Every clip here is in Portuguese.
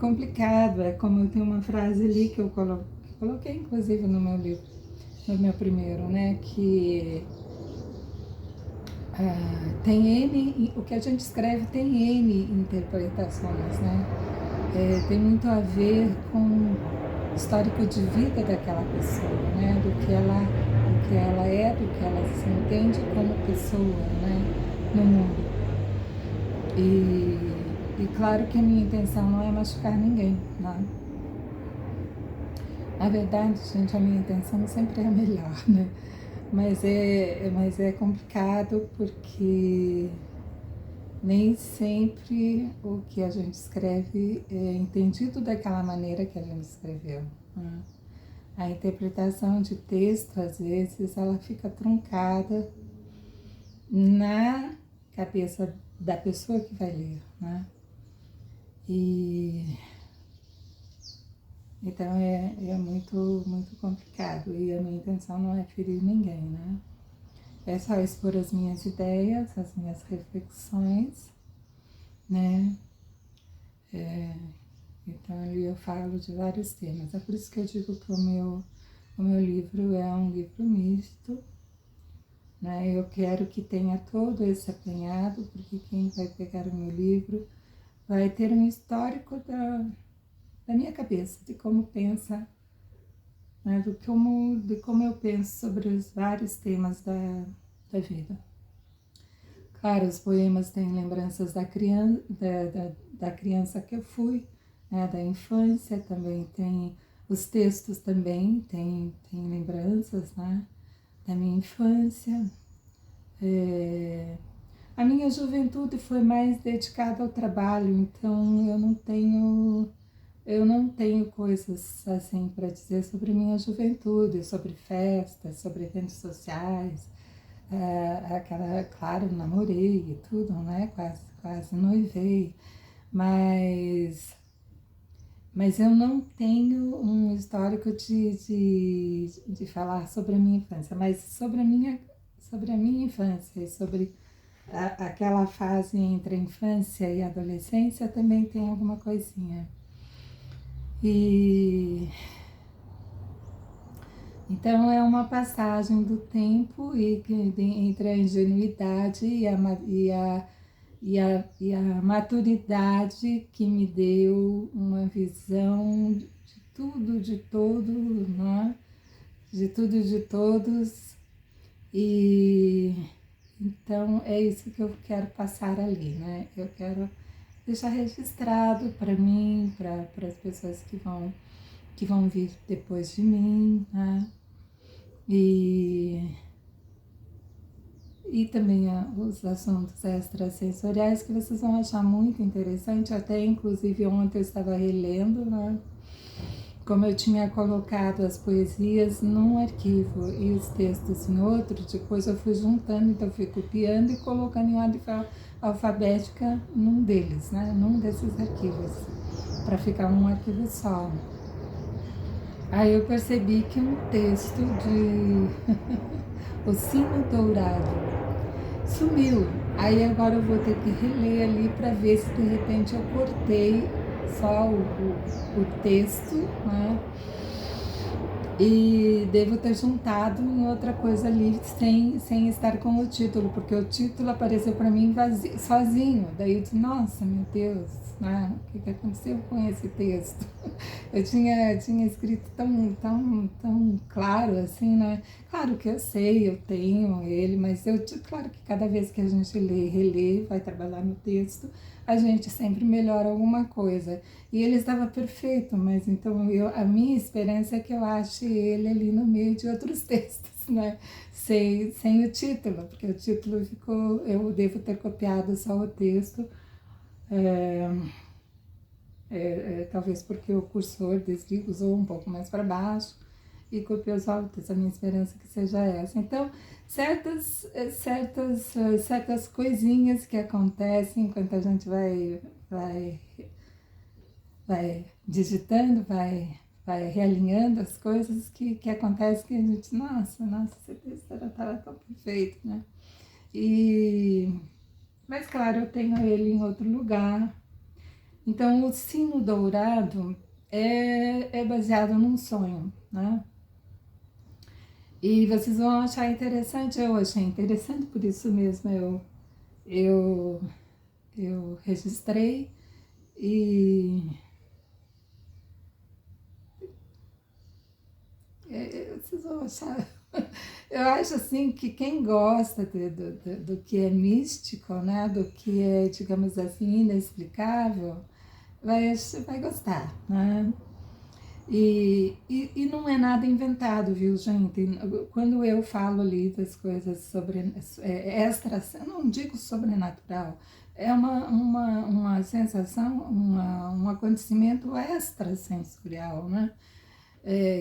complicado. É como eu tenho uma frase ali que eu coloquei inclusive no meu livro, no meu primeiro, né? Que tem N, o que a gente escreve tem N interpretações, né? Tem muito a ver com o histórico de vida daquela pessoa, né? Do que ela é, do que ela se entende como pessoa, né? No mundo. E claro que a minha intenção não é machucar ninguém, né? Na verdade, gente, a minha intenção sempre é a melhor, né? Mas é complicado porque nem sempre o que a gente escreve é entendido daquela maneira que a gente escreveu, né? A interpretação de texto, às vezes, ela fica truncada na cabeça da pessoa que vai ler, né? E então é muito complicado, e a minha intenção não é ferir ninguém, né? É só expor as minhas ideias, as minhas reflexões, né? Então ali eu falo de vários temas. É por isso que eu digo que o meu livro é um livro misto, né? Eu quero que tenha todo esse apanhado, porque quem vai pegar o meu livro vai ter um histórico da minha cabeça, de como pensa, né? De como eu penso sobre os vários temas da vida. Claro, os poemas têm lembranças da criança que eu fui, né, da infância, também tem os textos também, tem lembranças, né, da minha infância. A minha juventude foi mais dedicada ao trabalho, então eu não tenho coisas assim para dizer sobre minha juventude, sobre festas, sobre eventos sociais. Claro, namorei e tudo, né? Quase noivei, mas, mas eu não tenho um histórico de falar sobre a minha infância, mas sobre a minha infância e sobre aquela fase entre a infância e a adolescência também tem alguma coisinha. E então é uma passagem do tempo entre a ingenuidade e a maturidade que me deu uma visão de tudo, de todo, né? De tudo e de todos. E então é isso que eu quero passar ali, né? Eu quero deixar registrado para mim, para as pessoas que vão vir depois de mim, né? E também os assuntos extrasensoriais que vocês vão achar muito interessante. Até inclusive ontem eu estava relendo, né? Como eu tinha colocado as poesias num arquivo e os textos em outro, depois eu fui juntando, então fui copiando e colocando em ordem alfabética num deles, né? Num desses arquivos, para ficar um arquivo só. Aí eu percebi que um texto de O Sino Dourado sumiu. Aí agora eu vou ter que reler ali para ver se de repente eu cortei só o texto, né? E devo ter juntado em outra coisa ali sem estar com o título, porque o título apareceu para mim vazio, sozinho. Daí eu disse, nossa, meu Deus, né? O que aconteceu com esse texto? Eu tinha escrito tão claro assim, né? Claro que eu sei, eu tenho ele, mas claro que cada vez que a gente lê, relê, vai trabalhar no texto, a gente sempre melhora alguma coisa. E ele estava perfeito, mas então a minha esperança é que eu ache ele ali no meio de outros textos, né? Sem o título, porque o título ficou, eu devo ter copiado só o texto, talvez porque o cursor usou um pouco mais para baixo e copiou só o texto. A minha esperança é que seja essa. Então, certas coisinhas que acontecem enquanto a gente vai digitando, vai realinhando as coisas que acontecem, que a gente, nossa, esse texto estava tão perfeito, né? Mas claro, eu tenho ele em outro lugar, Então, o sino dourado é baseado num sonho, né? E vocês vão achar interessante, eu achei interessante, por isso mesmo eu, eu registrei e vocês vão achar. Eu acho assim que quem gosta do que é místico, né, do que é, digamos assim, inexplicável, vai gostar, né? E não é nada inventado, viu, gente? Quando eu falo ali das coisas sobre extra, eu não digo sobrenatural, é uma sensação, um acontecimento extrasensorial, né?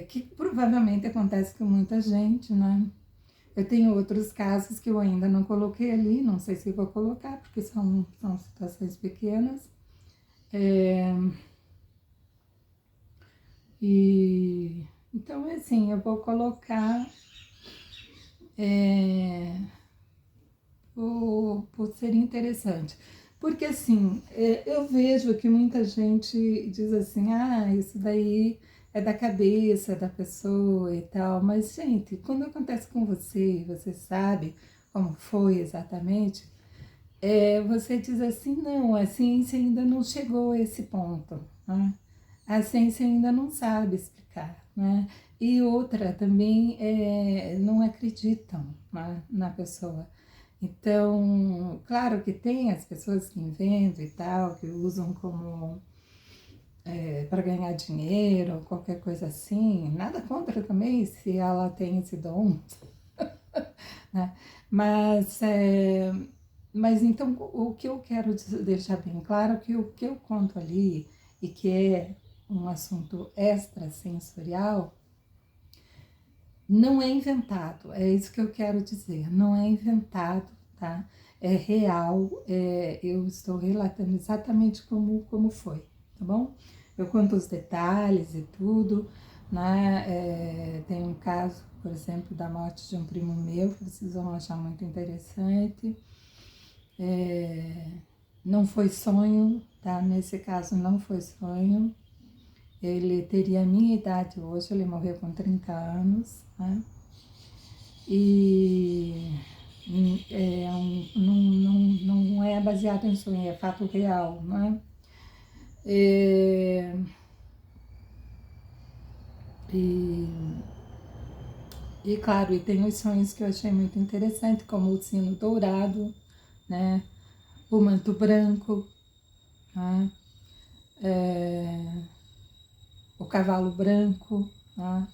Que provavelmente acontece com muita gente, né? Eu tenho outros casos que eu ainda não coloquei ali, não sei se eu vou colocar, porque são situações pequenas. É, e então, assim, eu vou colocar por ser interessante. Porque, assim, eu vejo que muita gente diz assim, ah, isso daí é da cabeça da pessoa e tal. Mas, gente, quando acontece com você, você sabe como foi exatamente, você diz assim, não, a ciência ainda não chegou a esse ponto, né? A ciência ainda não sabe explicar, né? E outra também não acreditam, né, na pessoa. Então, claro que tem as pessoas que inventam e tal, que usam como para ganhar dinheiro, qualquer coisa assim. Nada contra também se ela tem esse dom, né? Mas, mas então o que eu quero deixar bem claro é que o que eu conto ali e que é um assunto extrasensorial não é inventado, é isso que eu quero dizer, não é inventado, tá? É real, eu estou relatando exatamente como foi, tá bom? Eu conto os detalhes e tudo, né? Tem um caso, por exemplo, da morte de um primo meu, que vocês vão achar muito interessante. Não foi sonho, tá? Nesse caso não foi sonho. Ele teria a minha idade hoje, ele morreu com 30 anos, né? E não é baseado em sonho, é fato real, né? É, e, e claro, e tem os sonhos que eu achei muito interessante, como o sino dourado, né? O manto branco, né? O cavalo branco, né?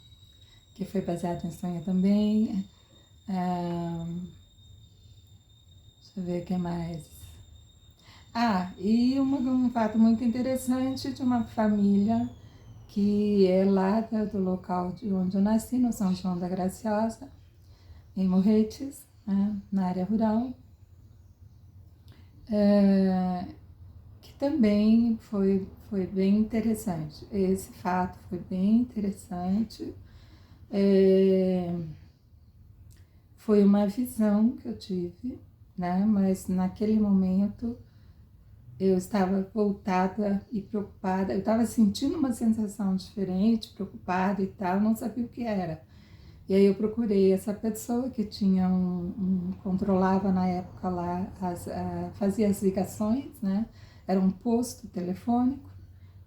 Que foi baseado em sonho também. Deixa eu ver o que mais. Ah, e um fato muito interessante de uma família que é lá do local de onde eu nasci, no São João da Graciosa, em Morretes, né, na área rural, que também foi bem interessante. Esse fato foi bem interessante. É, foi uma visão que eu tive, né? Mas naquele momento eu estava voltada e preocupada, eu estava sentindo uma sensação diferente, preocupada e tal, não sabia o que era. E aí eu procurei essa pessoa que tinha controlava na época lá, fazia as ligações, né? Era um posto telefônico.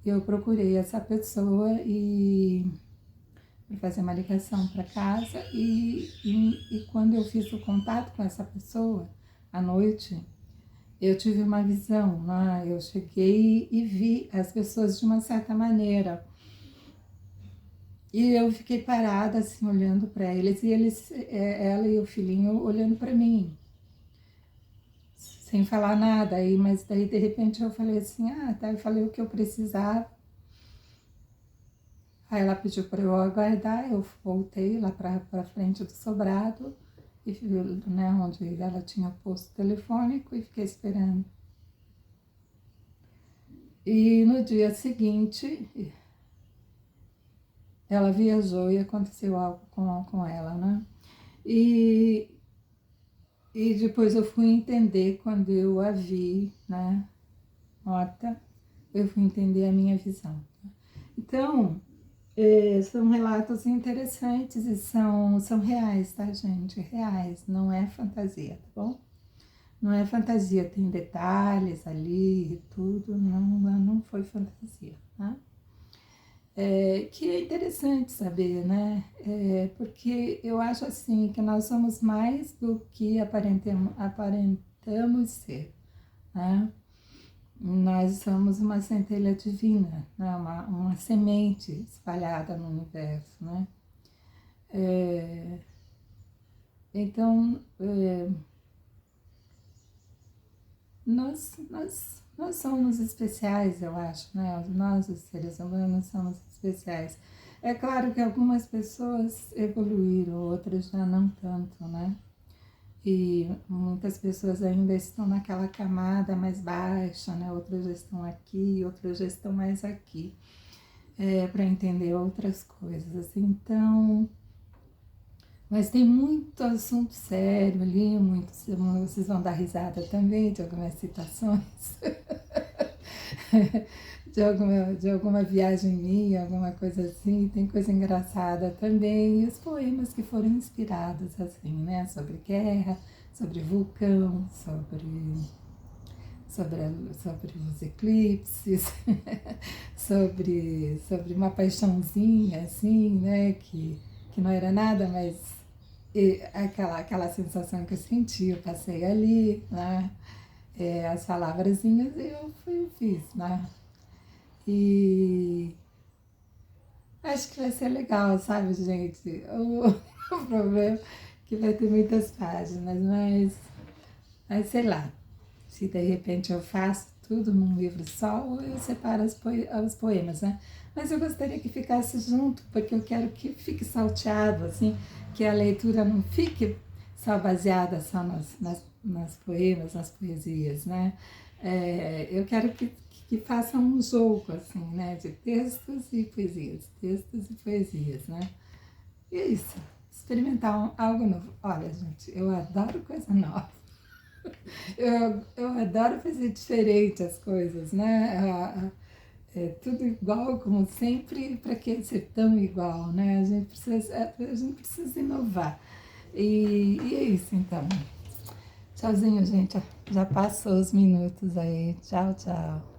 Eu procurei essa pessoa e para fazer uma ligação para casa e quando eu fiz o contato com essa pessoa à noite, eu tive uma visão, né? Eu cheguei e vi as pessoas de uma certa maneira. E eu fiquei parada, assim, olhando para eles, e ela e o filhinho olhando para mim, sem falar nada. Aí, mas daí, de repente, eu falei assim, ah, tá, eu falei o que eu precisava. Aí ela pediu para eu aguardar, eu voltei lá para frente do sobrado, e, né, onde ela tinha posto telefônico, e fiquei esperando. E no dia seguinte, ela viajou e aconteceu algo com ela, né? E, depois eu fui entender quando eu a vi, né, morta, eu fui entender a minha visão. Então, são relatos interessantes e são reais, tá, gente? Reais, não é fantasia, tá bom? Não é fantasia, tem detalhes ali e tudo, não foi fantasia, tá? Que é interessante saber, né? Porque eu acho assim que nós somos mais do que aparentamos ser, né? Nós somos uma centelha divina, né? Uma semente espalhada no universo, né? Então, nós somos especiais, eu acho, né? Nós, os seres humanos, somos especiais. É claro que algumas pessoas evoluíram, outras já não tanto, né? E muitas pessoas ainda estão naquela camada mais baixa, né? Outras já estão aqui, outras já estão mais aqui, para entender outras coisas. Então, mas tem muito assunto sério ali, vocês vão dar risada também de algumas citações, de alguma viagem minha, alguma coisa assim, tem coisa engraçada também, e os poemas que foram inspirados assim, né, sobre guerra, sobre vulcão, sobre os eclipses, sobre uma paixãozinha assim, né, que não era nada, mas aquela sensação que eu senti, eu passei ali, né, as palavrazinhas eu fiz, né, e acho que vai ser legal, sabe, gente? O problema é que vai ter muitas páginas, mas sei lá, se de repente eu faço tudo num livro só ou eu separo os poemas, né? Mas eu gostaria que ficasse junto, porque eu quero que fique salteado, assim, que a leitura não fique só baseada só nas poemas, nas poesias, né? Eu quero que faça um jogo, assim, né? De textos e poesias, né? E é isso, experimentar algo novo. Olha, gente, eu adoro coisa nova. Eu adoro fazer diferente as coisas, né? É tudo igual, como sempre, para que ser tão igual, né? A gente precisa inovar. E é isso, então. Tchauzinho, gente. Já passou os minutos aí. Tchau, tchau.